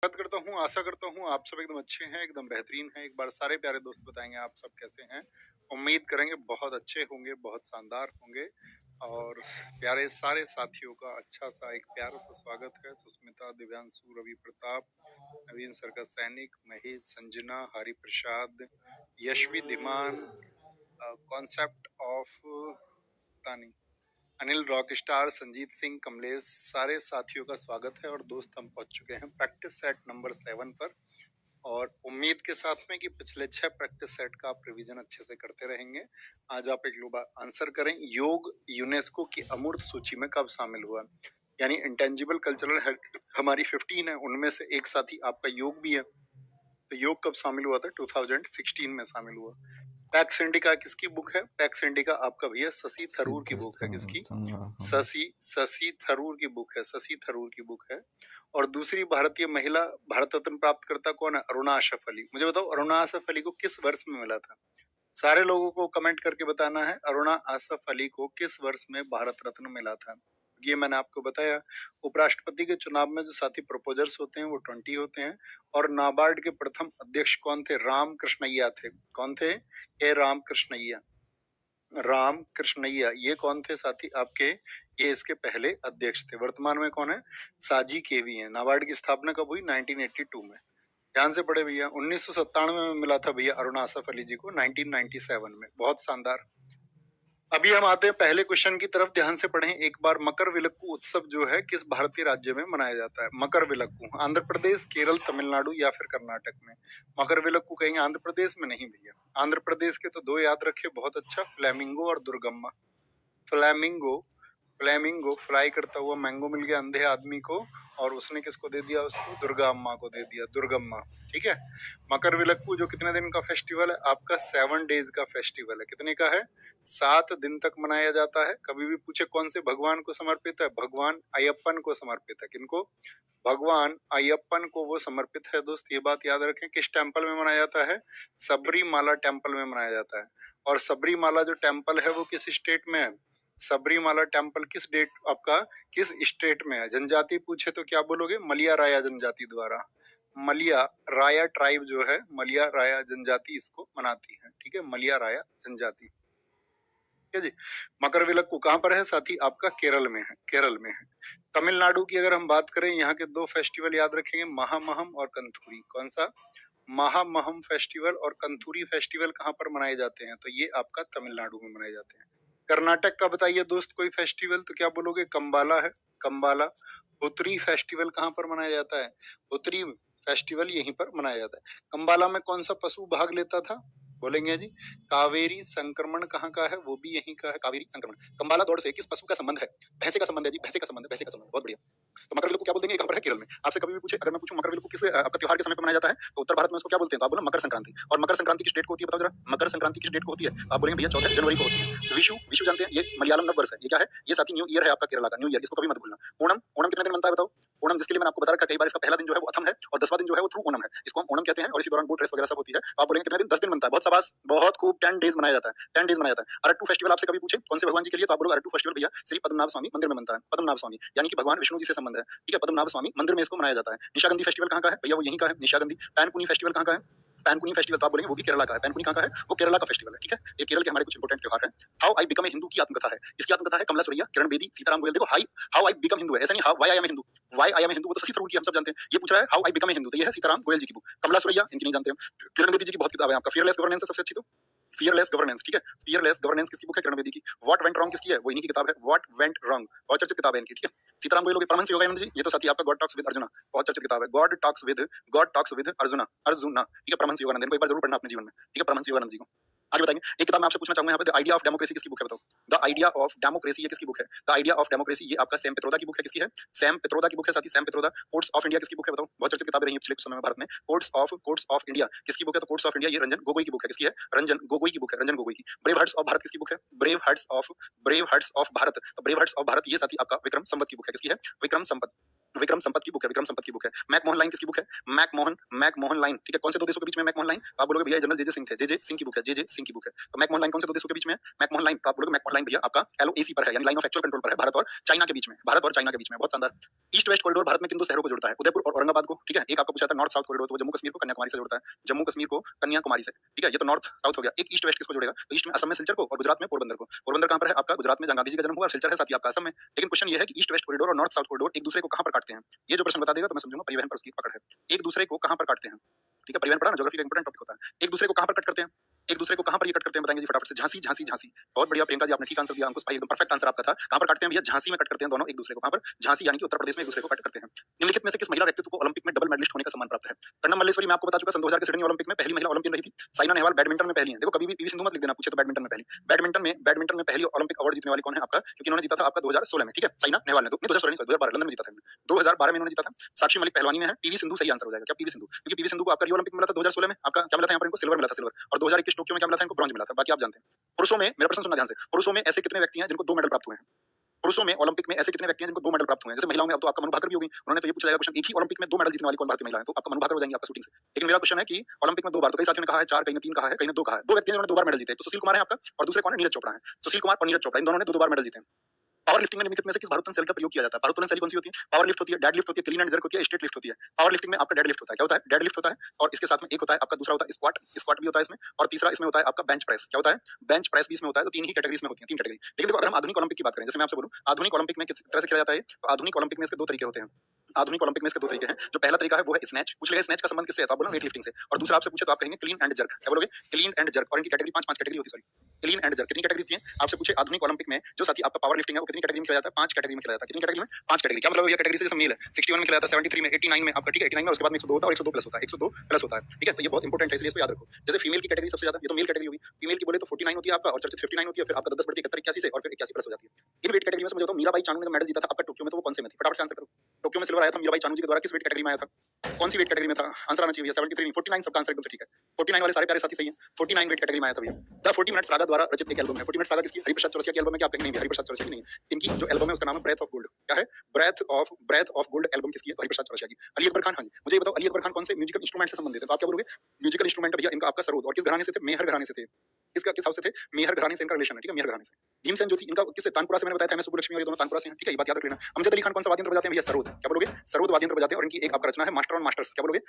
बात करता हूँ, आशा करता हूँ आप सब एकदम अच्छे हैं, एकदम बेहतरीन हैं। एक बार सारे प्यारे दोस्त बताएंगे आप सब कैसे हैं। उम्मीद करेंगे बहुत अच्छे होंगे, बहुत शानदार होंगे। और प्यारे सारे साथियों का अच्छा सा एक प्यारा सा स्वागत है। सुस्मिता, दिव्यांशु, रवि प्रताप, नवीन सर्कस सैनिक, महेश, संजना, हरि प्रसाद, यशवी धीमान, कॉन्सेप्ट ऑफ तानी, अनिल रॉक स्टार, संजीत सिंह, कमलेश, सारे साथियों का स्वागत है। और दोस्त हम पहुंच चुके हैं प्रैक्टिस सेट नंबर 7 पर, और उम्मीद के साथ में कि पिछले 6 प्रैक्टिस सेट का आप रिवीजन अच्छे से करते रहेंगे। आज आप एक लोग आंसर करें, योग यूनेस्को की अमूर्त सूची में कब शामिल हुआ। यानी इंटेंजिबल कल्चरल हमारी 15 है, उनमें से एक साथी आपका योग भी है। तो योग कब शामिल हुआ था? 2016 में शामिल हुआ। पैक्स इंडिका किसकी बुक है? पैक्स इंडिका आपका भैया शशि थरूर की बुक है। किसकी? शशि थरूर की बुक है। शशि थरूर की बुक है। और दूसरी भारतीय महिला भारत रत्न प्राप्तकर्ता कौन है? अरुणा आसफ अली। मुझे बताओ अरुणा आसफ अली को किस वर्ष में मिला था? सारे लोगों को कमेंट करके बताना है अरुणा आसफ अली को किस वर्ष में भारत रत्न मिला था। ये मैंने आपको बताया। उपराष्ट्रपति के चुनाव में जो साथी प्रपोजर्स होते हैं वो 20 होते हैं। और नाबार्ड के प्रथम अध्यक्ष कौन थे? राम कृष्णैया थे। कौन थे? ए राम कृष्णैया। राम कृष्णैया ये कौन थे साथी आपके? ये इसके पहले अध्यक्ष थे। वर्तमान में कौन है? साजी केवी है। नाबार्ड की स्थापना कब हुई? 1982 में। ध्यान से पढ़े भैया। 1997 में मिला था भैया अरुणा आसफ अली जी को, 1997 में। बहुत शानदार। अभी हम आते हैं पहले क्वेश्चन की तरफ। ध्यान से पढ़ें एक बार। मकरविलक्कू उत्सव जो है किस भारतीय राज्य में मनाया जाता है? मकरविलक्कू आंध्र प्रदेश, केरल, तमिलनाडु या फिर कर्नाटक में? मकरविलक्कू कहेंगे आंध्र प्रदेश में? नहीं भैया, आंध्र प्रदेश के तो दो याद रखे बहुत अच्छा, फ्लैमिंगो और दुर्गम्मा। फ्लैमिंगो, फ्लैमिंगो फ्लाई करता हुआ मैंगो मिल गया अंधे आदमी को, और उसने किसको दे दिया? उसको दुर्गा अम्मा को दे दिया, दुर्गम्मा। ठीक है। मकरविलक्कू जो कितने दिन का फेस्टिवल है आपका? 7 डेज का फेस्टिवल है। कितने का है? 7 दिन तक मनाया जाता है। कभी भी पूछे कौन से भगवान को समर्पित है? भगवान अयप्पन को समर्पित है। किनको? भगवान अयप्पन को वो समर्पित है। दोस्त ये बात याद रखें। किस टेम्पल में मनाया जाता है? सबरीमाला टेम्पल में मनाया जाता है। और सबरीमाला जो टेम्पल है वो किस स्टेट में है? सबरीमाला टेम्पल किस डेट आपका किस स्टेट में है? जनजाति पूछे तो क्या बोलोगे? मलिया राया जनजाति द्वारा। मलिया राया ट्राइब जो है, मलिया राया जनजाति इसको मनाती है। ठीक है, मलिया राया जनजाति। ठीक है जी। मकरविलक्कू कहाँ पर है साथी? आपका केरल में है। केरल में है। तमिलनाडु की अगर हम बात करें, यहाँ के दो फेस्टिवल याद रखेंगे, महामहम और कंथूरी। कौन सा? महामहम फेस्टिवल और कंथूरी फेस्टिवल कहाँ पर मनाए जाते हैं? तो ये आपका तमिलनाडु में मनाए जाते हैं। कर्नाटक का बताइए दोस्त कोई फेस्टिवल, तो क्या बोलोगे? कंबाला है, कंबाला। उत्तरी फेस्टिवल कहाँ पर मनाया जाता है? उत्तरी फेस्टिवल यहीं पर मनाया जाता है। कंबाला में कौन सा पशु भाग लेता था? बोलेंगे जी। कावेरी संक्रमण कहाँ का है? वो भी यहीं का है, कावेरी संक्रमण। कंबाला दौड़ से किस पशु का संबंध है? भैंसे का संबंध है जी, भैंसे का संबंध है, भैंसे का संबंध। बहुत बढ़िया। तो मकरविलक्कू क्या बोल देंगे? कहाँ पर है? केरल में। आपसे कभी भी पूछे, अगर मैं पूछूं मकरविलक्कू किस आपका त्योहार के समय पर मनाया जाता है, तो उत्तर भारत में उसको क्या बोलते हैं? तो आप बोलो मकर संक्रांति। और मकर संक्रांति किस डेट को होती है बताओ जरा? मकर संक्रांति किस डेट को होती है? आप बोलेंगे भैया 14 जनवरी को होती है। विशु, विशु जानते हैं? ये मलयालम नव वर्ष है। ये क्या है? ये साथी न्यू ईयर है आपका केरला का, न्यू ईयर। इसको कभी मत भूलना। ओणम, ओणम कितने दिन बनता है बताओ? ओणम जिसके लिए मैंने आपको बता रखा है कई बार, इसका पहला दिन जो है वो अथम है और 10वां दिन जो है वो थ्रू ओणम है। इसको हम ओणम कहते हैं। और इसी दौरान बोट रेस वगैरह सब होती है। आप बोलेंगे कितने दिन? 10 दिन बनता है। बहुत शाबाश, बहुत खूब। 10 डेज मनाया जाता है। 10 डेज मनाया जाता है। अरट्टू फेस्टिवल आपसे कभी पूछे कौन से भगवान जी के लिए, तो आप बोलोगे अरट्टू फेस्टिवल भैया श्री पद्मनाभ स्वामी मंदिर में बनता है। पद्मनाभ स्वामी यानी कि भगवान विष्णु जी से संबंध है। ठीक है, पद्मनाभ स्वामी मंदिर में इसको मनाया जाता है। निशागंधी फेस्टिवल कहाँ का है भैया? वो यहीं का है, निशागंधी। पैनकुनी फेस्टिवल कहाँ का है? पैनकुनी फेस्टिवल तो आप बोलेंगे वो भी केरला का है। पैनकुनी कहाँ का है? वो केरला का फेस्टिवल है। ठीक है, ये केरल के हमारे कुछ इंपोर्टेंट त्योहार है। How I become a Hindu की आत्मकथा है। इसकी आत्मकथा है कमला सुरैया, किरण बेदी, सीताराम गोयल। देखो हाउ आई बिकम हिंदू है, ऐसा नहीं how why I am Hindu. Why I am Hindu वो तो शशि थरूर की हम सब जानते हैं। ये पूछ रहा है how I become a Hindu, तो ये है सीताराम गोयल जी की बुक। कमला सुरैया इनकी नहीं जानते हम। किरण बेदी जी की बहुत किताब है आपका। फियरलेस गवर्नेंस है सबसे अच्छी तो। Fearless governance. ठीक है, फियरलेस गवर्नेंस किसकी बुक है? किरण बेदी की। व्हाट वेंट रॉन्ग किसकी है? वो इन्हीं की किताब है, व्हाट वेंट रॉन्ग। बहुत चर्चित किताब है इनकी। ठीक है, सीताराम गोयल, परमहंस योगानंद जी, ये तो साथी आपका गॉड टॉक्स विद अर्जुना, बहुत चर्चित किताब है। God talks with arjuna, arjuna. ठीक है, परमहंस योगानंद, इनको एक बार जरूर पढ़ना अपने जीवन में। ठीक है, परमहंस योगानंद जी को। आगे बताएंगे। एक किताब मैं आपसे पूछना चाहूंगा यहाँ पे, द आइडिया ऑफ डेमोक्रेसी किसकी बुक है बताओ? द आइडिया ऑफ डेमोक्रेसी ये किसकी बुक है? द आइडिया ऑफ डेमोक्रेसी ये आपका सैम पित्रोदा की बुक है। किसकी है? सैम पित्रोदा की बुक है साथी, Sam Pitroda. Courts of India किसकी बुक है बताओ? बहुत चर्चित किताबें रही हैं पिछले कुछ समय में भारत में। कोर्ट्स ऑफ इंडिया किसकी बुक है? तो कोर्ट्स ऑफ इंडिया ये रंजन गोगोई की बुक है। किसकी है? रंजन गोगोई की बुक है, रंजन गोगोई की। ब्रेव हार्ट्स ऑफ भारत किसकी बुक है? Brave hearts of Bharat. तो ब्रेव हार्ट्स ऑफ भारत ये साथी आपका विक्रम संपत की बुक है। किसकी है? विक्रम संपत। विक्रम संपत की बुक है, विक्रम संपत की बुक है। मैकमोहन लाइन किसकी बुक है? मैकमोहन लाइन, ठीक है। कौन से दो देशों के बीच में मैकमोहन लाइन? आप बोलोगे भैया जनरल जेजे सिंह थे, जेजे सिंह की बुक है, जेजे सिंह की बुक है। तो मैकमोहन लाइन कौन से दो देशों के बीच में है? मैकमोहन लाइन, तो आप बोलोगे मैकमोहन लाइन भैया आपका LOAC पर है, यानी लाइन ऑफ एक्चुअल कंट्रोल पर है, भारत और चाइना के बीच में, भारत और चाइना के बीच में। बहुत शानदार। ईस्ट वेस्ट कॉरिडोर भारत में किन दो शहरों को जोड़ता है? उदयपुर और औरंगाबाद को, ठीक है। एक आपको पूछा था नॉर्थ साउथ कॉरिडोर, तो वो जम्मू कश्मीर को कन्याकुमारी से जोड़ता है, जम्मू कश्मीर को कन्याकुमारी से, ठीक है। ये तो नॉर्थ साउथ हो गया। एक ईस्ट वेस्ट किसको जोड़ेगा? तो ईस्ट में असम में सिलचर को और गुजरात में पोरबंदर को। पोरबंदर कहां पर है? आपका गुजरात में, जहां गांधी जी का जन्म हुआ, और सिलचर है साथी आपका असम में। लेकिन क्वेश्चन ये है कि ईस्ट वेस्ट कॉरिडोर और नॉर्थ साउथ कॉरिडोर एक दूसरे को कहां पर काटते हैं? ये जो प्रश्न बता देगा तो मैं समझूंगा परिवहन पर उसकी पकड़ है। एक दूसरे को कहां पर काटते हैं? ठीक है, परिवहन पढ़ा ना, ज्योग्राफी का इंपॉर्टेंट टॉपिक होता है। एक दूसरे को कहां पर कट करते हैं? एक दूसरे को कहां पर ये कट करते हैं बताएंगे जी फटाफट से। झांसी, झांसी, झांसी। बहुत बढ़िया प्रियंका जी, आपने ठीक आंसर दिया। अंकुश भाई एकदम परफेक्ट आंसर आपका था। कहां पर काटते हैं भैया? झांसी में कट करते हैं दोनों एक दूसरे को। कहां पर? झांसी, यानी कि उत्तर प्रदेश में एक दूसरे को कट करते हैं। निम्नलिखित में से किस महिला व्यक्तित्व को ओलंपिक में डबल मेडलिस्ट होने का सम्मान प्राप्त है? कर्णम मल्लेश्वरी, मैं आपको बता चुका, सन 2000 के सिडनी ओलंपिक में पहली महिला ओलंपियन रही थी। साइना नेहवाल बैडमिंटन में पहली है। देखो कभी भी पीवी सिंधु मत लिख देना, पूछे तो बैडमिंटन में पहली। बैडमिंटन में पहली ओलंपिक अवार्ड जीतने वाली कौन है आपका? क्योंकि इन्होंने जीता था आपका 2016 में, ठीक है। साइना नेहवाल ने, 2016 नहीं, 2012 लंदन में जीता था। 2012 में इन्होंने जीता था। साक्षी मलिक पहलवानी में है। पीवी सिंधु सही आंसर हो जाएगा। क्या पीवी सिंधु? क्योंकि पीवी सिंधु को आपका रियो ओलंपिक में मिला था 2016 में। आपका क्या मिला था यहाँ पर? इनको सिल्वर मिला था, सिल्वर। और 2021 टोक्यो में क्या मिला था? इनको ब्रॉन्ज मिला था। बाकी आप जानते हैं। पुरुषों में, मेरा प्रश्न सुनना ध्यान से, पुरुषों में ऐसे कितने व्यक्ति हैं जिनको 2 मेडल प्राप्त हुए हैं? पुरुषों में ओलंपिक में ऐसे कितने व्यक्ति हैं जिनको 2 मेडल प्राप्त हुए हैं? जैसे महिलाओं में अब तो आपका मनु भाकर भी होगी। उन्होंने तो ये पूछा जाएगा क्वेश्चन, एक ही ओलंपिक में 2 मेडल जीतने वाली कौन भारतीय महिला है? तो आपका मनु भाकर हो जाएंगे आपका शूटिंग से। लेकिन मेरा क्वेश्चन है कि ओलंपिक में 2 बार, तो कई साथियों ने कहा है 4, कई ने 3 कहा है, कई ने 2 कहा है। 2 व्यक्ति हैं जिन्होंने 2 बार मेडल जीते। तो सुशील कुमार है आपका, और दूसरे कौन है? नीरज चोपड़ा है। सुशील कुमार और नीरज चोपड़ा, इन दोनों ने 2 बार मेडल जीते हैं। पावर लिफ्टिंग में निम्नलिखित में से किस भारोत्तोलन शैली का प्रयोग किया जाता है? भारोत्तोलन शैली कौन सी होती है? पावर लिफ्ट होती है, डेड लिफ्ट होती है, क्लीन एंड जर्क होती है, स्ट्रेट लिफ्ट होती है। पावर लिफ्टिंग में आपका डेड लिफ्ट होता है। क्या होता है? डेड लिफ्ट होता है। और इसके साथ में एक होता है आपका, दूसरा होता है स्क्वाट, स्क्वाट भी होता है इसमें। और तीसरा इसमें होता है आपका बेंच प्रेस। क्या होता है? बेंच प्रेस भी इसमें होता है। तो 3 ही कैटेगरीज में होती है, 3 कैटेगरी। लेकिन देखो अगर हम आधुनिक ओलंपिक की बात करें, जैसे मैं आपसे बोलूं आधुनिक ओलंपिक में किस तरह से खेला जाता है, तो आधुनिक ओलंपिक में इसके 2 तरीके होते हैं। आधुनिक ओलंपिक में इसके 2 तरीके हैं। जो पहला तरीका है वो है स्नैच। पूछ लेगा स्नैच का संबंध किससे है? तो आप बोलो वेट लिफ्टिंग से। और दूसरा आपसे पूछे तो आप कहेंगे क्लीन एंड जर्क। क्या बोलोगे? Clean and jerk. और इनकी कैटेगरी 5 कैटेगरी होती है, सॉरी। क्लीन एंड जर्क कितनी कैटेगरी होती है? आपसे पूछे आधुनिक ओलंपिक में जो साथी आपका पावर लिफ्टिंग है वो कितनी कैटेगरी में खेला जाता है? 5 कैटेगरी में खेला जाता है। कितनी कैटेगरी में? 5 कैटेगरी। क्या मतलब ये कैटेगरी से जैसे मेल है 61 में खेला जाता है, 73 में, 89 में आपका, ठीक है। 89 में उसके बाद में 102 होता है और 102 प्लस होता है, 102 प्लस होता है, ठीक है। तो ये बहुत इंपॉर्टेंट है, इसलिए इसको याद रखो। जैसे फीमेल की कैटेगरी सबसे ज्यादा, ये तो मेल कैटेगरी होगी। फीमेल की बोले तो 49 होती है आपका, और चर्चित 59 होती है। फिर आपका 10 बढ़ती है 71 81 से, और फिर 81 प्लस हो जाती है। इन वेट कैटेगरी में से मुझे बताओ मीराबाई चानू ने जो मेडल जीता था आपका टोक्यो में, तो वो कौन से में थी? फटाफट से आंसर करो। टोक्यो में सिल्वर आया था मीराबाई चानू जी के द्वारा, किस वेट कैटेगरी में आया था? कौन सी वेट कैटेगरी में था? आंसर आना चाहिए। 73 नहीं, 49 सबका आंसर एकदम से ठीक है। 49 वाले सारे प्यारे साथी सही हैं। 49 वेट कैटेगरी में आया था भैया। द 40 मिनट्स सागा द्वारा रचित एक एल्बम है। 40 मिनट्स सागा किसकी? हरिप्रसाद चौरसिया की एल्बम है। क्या आप कहेंगे नहीं? हरिप्रसाद चौरसिया की नहीं है। इनकी जो एल्बम है उसका नाम है ब्रेथ ऑफ गोल्ड। क्या है? ब्रेथ ऑफ गोल्ड एल्बम किसकी है? तो हरिप्रसाद चौरसिया की। अली अकबर खान, हाँ जी मुझे ये बताओ, अली अकबर खान कौन से म्यूजिकल इंस्ट्रूमेंट से संबंधित है? तो आप क्या बोलोगे? म्यूजिकल इंस्ट्रूमेंट भैया इनका आपका सरोद। और किस घराने से थे? मेहर घराने से थे। किसका, किस हाउस से थे? मेहर घराने से इनका रिलेशन है, ठीक है। मेहर घराने से। भीमसेन जोशी इनका किससे? तानपुरा से। मैंने बताया था मैं सुब्बलक्ष्मी, और ये दोनों तानपुरा से हैं, ठीक है। ये बात याद रख लेना। अमजद अली खान कौन सा वाद्य यंत्र बजाते हैं भैया? सरोद। क्या बोलोगे? सरोद वाद्य यंत्र बजाते हैं। और इनकी एक आपका रचना है मास्टर ऑन मास्टर्स। क्या बोलोगे?